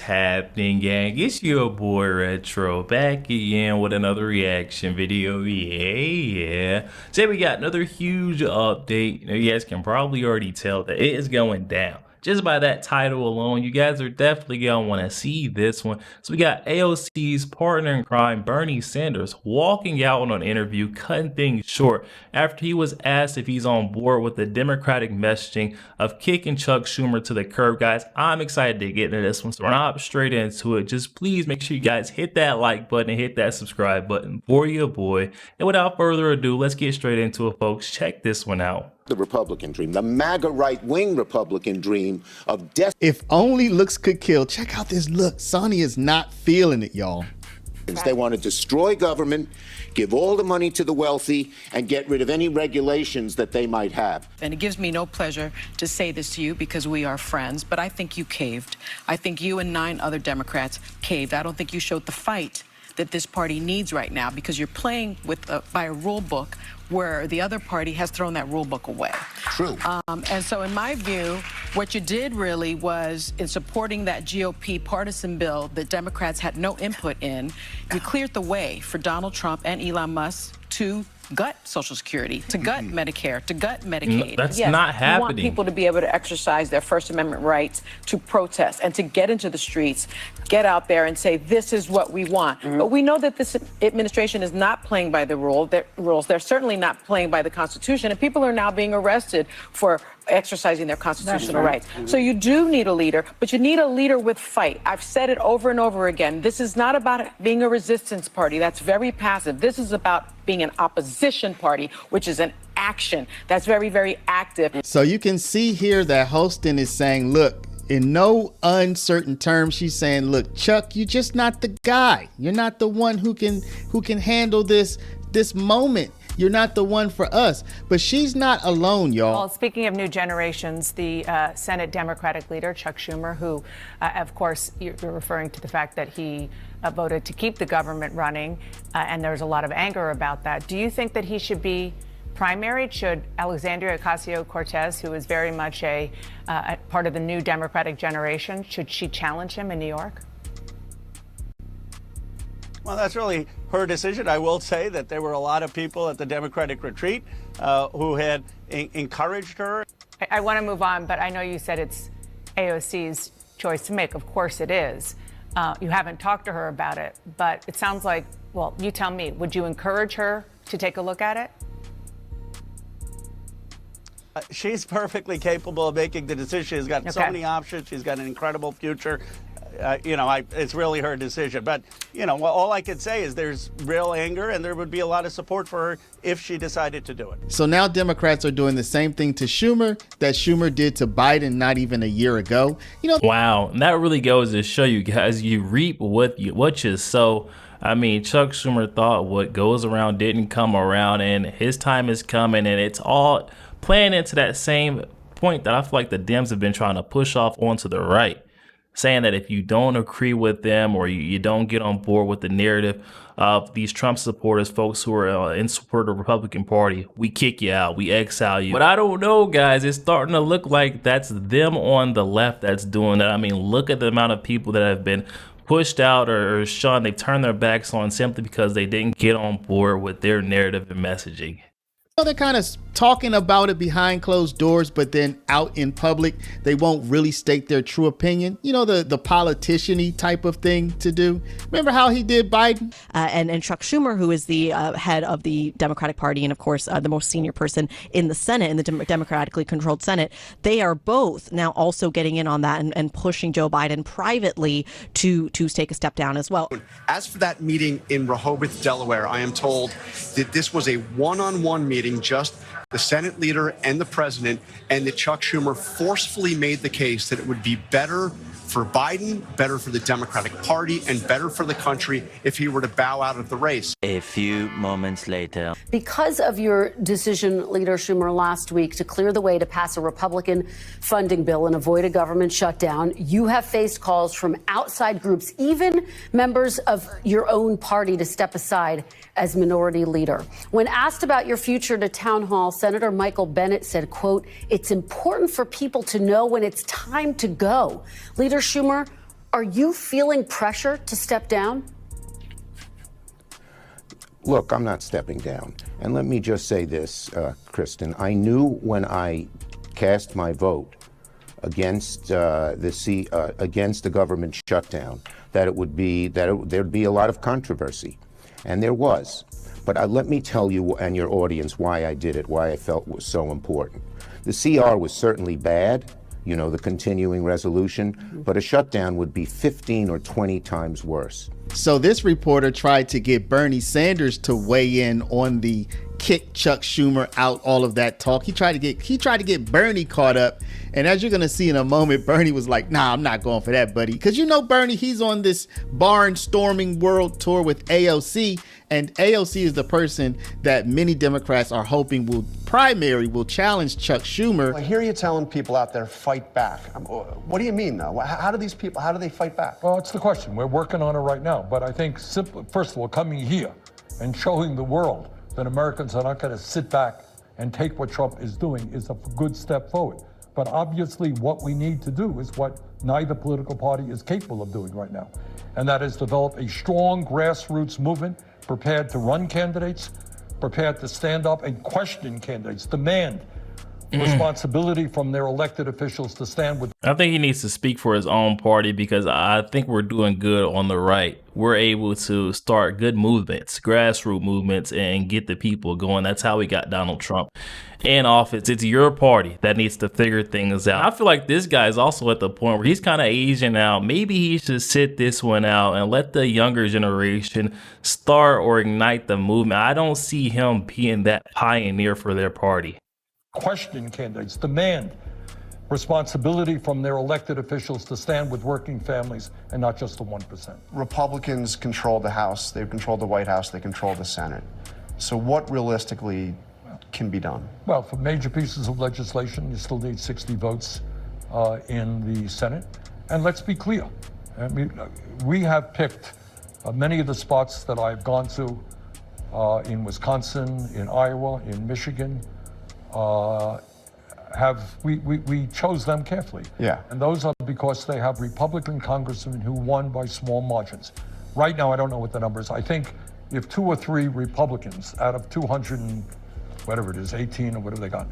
happening, gang? It's your boy Retro back again with another reaction video. Yeah. Today we got another huge update. You guys can probably already tell that it is going down. Just by that title alone, you guys are definitely going to want to see this one. So we got AOC's partner in crime, Bernie Sanders, walking out on an interview, cutting things short after he was asked if he's on board with the Democratic messaging of kicking Chuck Schumer to the curb. Guys, I'm excited to get into this one, so we're not straight into it. Just please make sure you guys hit that like button and hit that subscribe button for your boy. And without further ado, let's get straight into it, folks. Check this one out. The Republican dream, the MAGA right-wing Republican dream of death. If only looks could kill. Check out this look. Sonny is not feeling it, y'all. They want to destroy government, give all the money to the wealthy, and get rid of any regulations that they might have. And it gives me no pleasure to say this to you because we are friends, but I think you caved. I think you and 9 other Democrats caved. I don't think you showed the fight that this party needs right now because you're playing with by a rule book where the other party has thrown that rule book away. True. And so in my view, what you did really was in supporting that GOP partisan bill that Democrats had no input in, you cleared the way for Donald Trump and Elon Musk to gut Social Security, to gut Medicare, to gut Medicaid. That's not happening. You want people to be able to exercise their First Amendment rights to protest and to get into the streets, get out there and say, this is what we want. But we know that this administration is not playing by the rules. They're certainly not playing by the Constitution, and people are now being arrested for exercising their constitutional rights. So you do need a leader, but you need a leader with fight. I've said it over and over again. This is not about being a resistance party. That's very passive. This is about being an opposition party, which is an action that's very, very active. So you can see here that Holston is saying, look, in no uncertain terms, she's saying, look, Chuck, you're just not the guy. You're not the one who can handle this moment. You're not the one for us. But she's not alone, y'all. Well, speaking of new generations, the Senate Democratic leader, Chuck Schumer, who, of course, you're referring to the fact that he voted to keep the government running, and there's a lot of anger about that. Do you think that he should be primaried? Should Alexandria Ocasio-Cortez, who is very much a part of the new Democratic generation, should she challenge him in New York? Well, that's really her decision. I will say that there were a lot of people at the Democratic retreat who had encouraged her. I want to move on, but I know you said it's AOC's choice to make. Of course it is. You haven't talked to her about it, but it sounds like, well, you tell me, would you encourage her to take a look at it? She's perfectly capable of making the decision. She's got so many options. She's got an incredible future. It's really her decision. But, all I can say is there's real anger and there would be a lot of support for her if she decided to do it. So now Democrats are doing the same thing to Schumer that Schumer did to Biden not even a year ago. Wow. And that really goes to show you guys, you reap what you sow. I mean, Chuck Schumer thought what goes around didn't come around, and his time is coming, and it's all playing into that same point that I feel like the Dems have been trying to push off onto the right, saying that if you don't agree with them or you don't get on board with the narrative of these Trump supporters, folks who are in support of the Republican Party, we kick you out, we exile you. But I don't know, guys, it's starting to look like that's them on the left that's doing that. I mean, look at the amount of people that have been pushed out or shunned. They've turned their backs on simply because they didn't get on board with their narrative and messaging. They're kind of talking about it behind closed doors, but then out in public, they won't really state their true opinion. The politician-y type of thing to do. Remember how he did Biden? And Chuck Schumer, who is the head of the Democratic Party and, of course, the most senior person in the Senate, in the democratically controlled Senate, they are both now also getting in on that and pushing Joe Biden privately to take a step down as well. As for that meeting in Rehoboth, Delaware, I am told that this was a one-on-one meeting, just the Senate leader and the president, and that Chuck Schumer forcefully made the case that it would be better for Biden, better for the Democratic Party, and better for the country if he were to bow out of the race. A few moments later. Because of your decision, Leader Schumer, last week to clear the way to pass a Republican funding bill and avoid a government shutdown, you have faced calls from outside groups, even members of your own party, to step aside as minority leader. When asked about your future at a town hall, Senator Michael Bennet said, quote, "It's important for people to know when it's time to go." Leader Schumer, Are you feeling pressure to step down? Look, I'm not stepping down. And let me just say this, Kristen. I knew when I cast my vote against against the government shutdown that there'd be a lot of controversy, and there was. But let me tell you and your audience why I did it, why I felt it was so important. The CR was certainly bad, you know, the continuing resolution, but a shutdown would be 15 or 20 times worse. So this reporter tried to get Bernie Sanders to weigh in on the kick Chuck Schumer out, all of that talk. He tried to get Bernie caught up. And as you're going to see in a moment, Bernie was like, nah, I'm not going for that, buddy. Because you know, Bernie, he's on this barnstorming world tour with AOC. And AOC is the person that many Democrats are hoping will challenge Chuck Schumer. I hear you telling people out there, fight back. What do you mean, though? How do they fight back? Well, it's the question. We're working on it right now. But I think simply, first of all, coming here and showing the world that Americans are not going to sit back and take what Trump is doing is a good step forward. But obviously what we need to do is what neither political party is capable of doing right now. And that is develop a strong grassroots movement prepared to run candidates, prepared to stand up and question candidates, demand responsibility from their elected officials to stand with. I think he needs to speak for his own party, because I think we're doing good on the right. We're able to start good movements, grassroots movements, and get the people going. That's how we got Donald Trump in office. It's your party that needs to figure things out. I feel like this guy is also at the point where he's kind of aging out. Maybe he should sit this one out and let the younger generation start or ignite the movement. I don't see him being that pioneer for their party. Question candidates, demand responsibility from their elected officials to stand with working families and not just the 1%. Republicans control the House, they've controlled the White House, they control the Senate. So what realistically can be done? Well, for major pieces of legislation, you still need 60 votes in the Senate. And let's be clear, I mean, we have picked many of the spots that I've gone to in Wisconsin, in Iowa, in Michigan. We chose them carefully. Yeah. And those are because they have Republican congressmen who won by small margins. Right now, I don't know what the number is. I think if 2 or 3 Republicans out of 200 and whatever it is, 18 or whatever they got,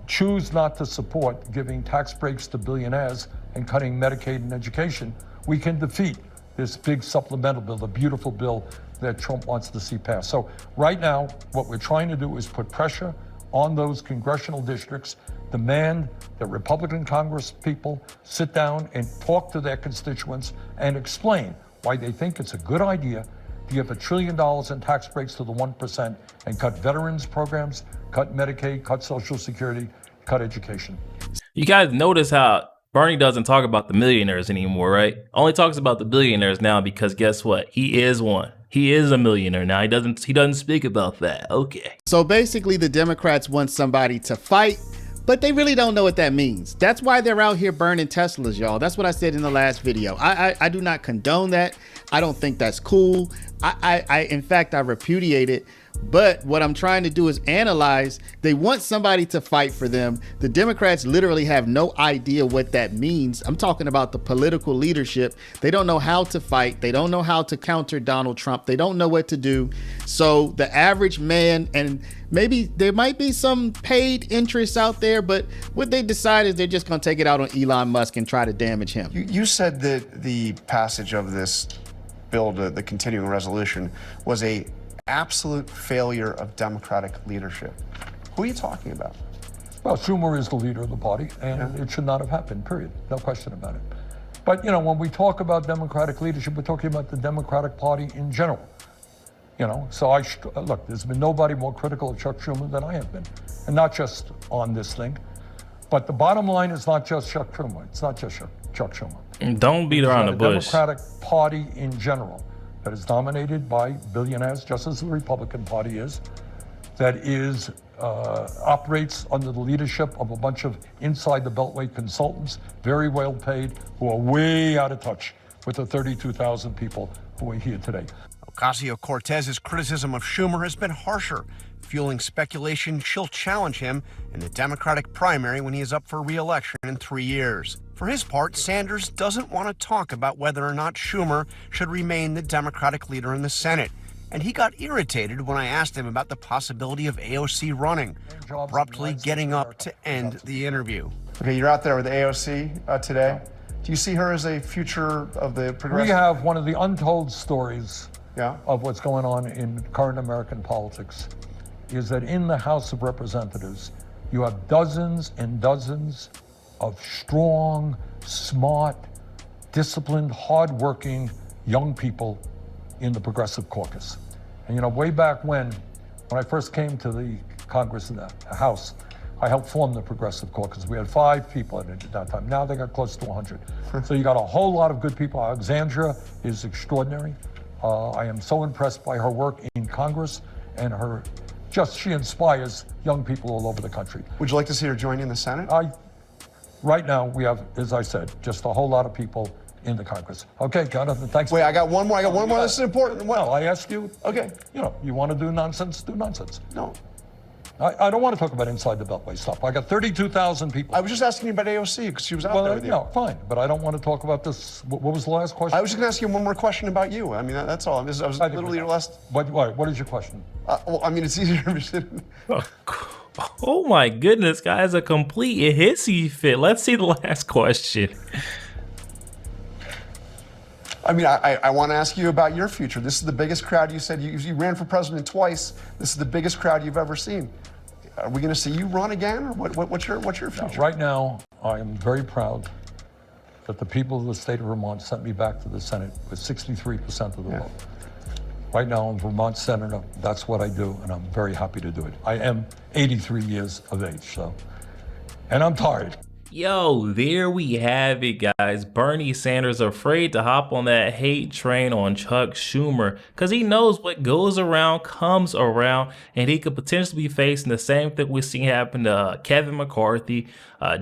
choose not to support giving tax breaks to billionaires and cutting Medicaid and education, we can defeat this big supplemental bill, the beautiful bill that Trump wants to see passed. So right now, what we're trying to do is put pressure on those congressional districts, demand that Republican Congress people sit down and talk to their constituents and explain why they think it's a good idea to give $1 trillion in tax breaks to the 1% and cut veterans programs, cut Medicaid, cut Social Security, cut education. You guys notice how Bernie doesn't talk about the millionaires anymore, right? Only talks about the billionaires now because guess what? He is one. He is a millionaire now. He doesn't speak about that. Okay. So basically the Democrats want somebody to fight, but they really don't know what that means. That's why they're out here burning Teslas, y'all. That's what I said in the last video. I do not condone that. I don't think that's cool. In fact, I repudiate it. But what I'm trying to do is analyze. They want somebody to fight for them. The Democrats literally have no idea what that means. I'm talking about the political leadership. They don't know how to fight. They don't know how to counter Donald Trump. They don't know what to do. So the average man, and maybe there might be some paid interests out there, but what they decide is they're just going to take it out on Elon Musk and try to damage him. You said that the passage of this bill, the continuing resolution, was a absolute failure of Democratic leadership. Who are you talking about? Well, Schumer is the leader of the party, and it should not have happened, period. No question about it. But, you know, when we talk about Democratic leadership, we're talking about the Democratic Party in general. You know, so look, there's been nobody more critical of Chuck Schumer than I have been. And not just on this thing. But the bottom line is not just Chuck Schumer. It's not just Chuck Schumer. Don't beat around the bush. The Democratic Party in general that is dominated by billionaires, just as the Republican Party is, that is operates under the leadership of a bunch of inside the Beltway consultants, very well paid, who are way out of touch with the 32,000 people who are here today. Ocasio-Cortez's criticism of Schumer has been harsher. fueling speculation she'll challenge him in the Democratic primary when he is up for re-election in 3 years. For his part, Sanders doesn't want to talk about whether or not Schumer should remain the Democratic leader in the Senate. And he got irritated when I asked him about the possibility of AOC running, abruptly getting up to end the interview. Okay, you're out there with AOC today. Do you see her as a future of the progressive? We have one of the untold stories Yeah. of what's going on in current American politics is that in the House of Representatives, you have dozens and dozens of strong, smart, disciplined, hardworking young people in the Progressive Caucus. And way back when I first came to the Congress and the House, I helped form the Progressive Caucus. We had 5 people at that time. Now they got close to 100. So you got a whole lot of good people. Alexandria is extraordinary. I am so impressed by her work in Congress and she inspires young people all over the country. Would you like to see her join in the Senate? Right now we have, as I said, just a whole lot of people in the Congress. Okay, Jonathan, thanks. Wait, I got one more. This is important. Well, I asked you. Okay. You want to do nonsense, do nonsense. No. I don't want to talk about inside the Beltway stuff. I got 32,000 people. I was just asking you about AOC because she was out there with you. No, fine, but I don't want to talk about this. What was the last question? I was just going to ask you one more question about you. I mean, that's all. I was literally your last. What is your question? Well, I mean, it's easier. Oh my goodness, guys, a complete hissy fit. Let's see the last question. I mean, I want to ask you about your future. This is the biggest crowd. You said you ran for president twice. This is the biggest crowd you've ever seen. Are we going to see you run again, or what's your future? Right now, I am very proud that the people of the state of Vermont sent me back to the Senate with 63% of the vote. Right now, I'm Vermont senator. That's what I do, and I'm very happy to do it. I am 83 years of age, and I'm tired. Yo, there we have it, guys. Bernie Sanders afraid to hop on that hate train on Chuck Schumer because he knows what goes around comes around, and he could potentially be facing the same thing we've seen happen to Kevin McCarthy,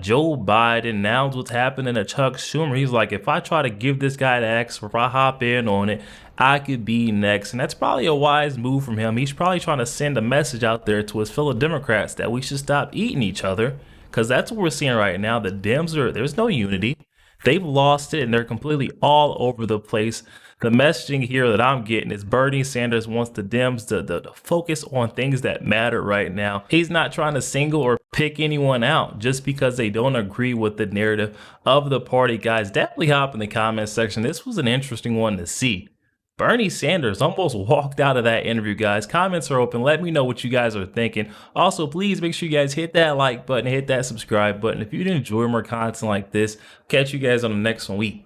Joe Biden. Now what's happening to Chuck Schumer. He's like, if I try to give this guy the axe, or if I hop in on it, I could be next. And that's probably a wise move from him. He's probably trying to send a message out there to his fellow Democrats that we should stop eating each other. Because that's what we're seeing right now. The Dems there's no unity. They've lost it and they're completely all over the place. The messaging here that I'm getting is Bernie Sanders wants the Dems to focus on things that matter right now. He's not trying to single or pick anyone out just because they don't agree with the narrative of the party. Guys, definitely hop in the comment section. This was an interesting one to see. Bernie Sanders almost walked out of that interview, guys. Comments are open. Let me know what you guys are thinking. Also, please make sure you guys hit that like button, hit that subscribe button. If you enjoy more content like this, catch you guys on the next one.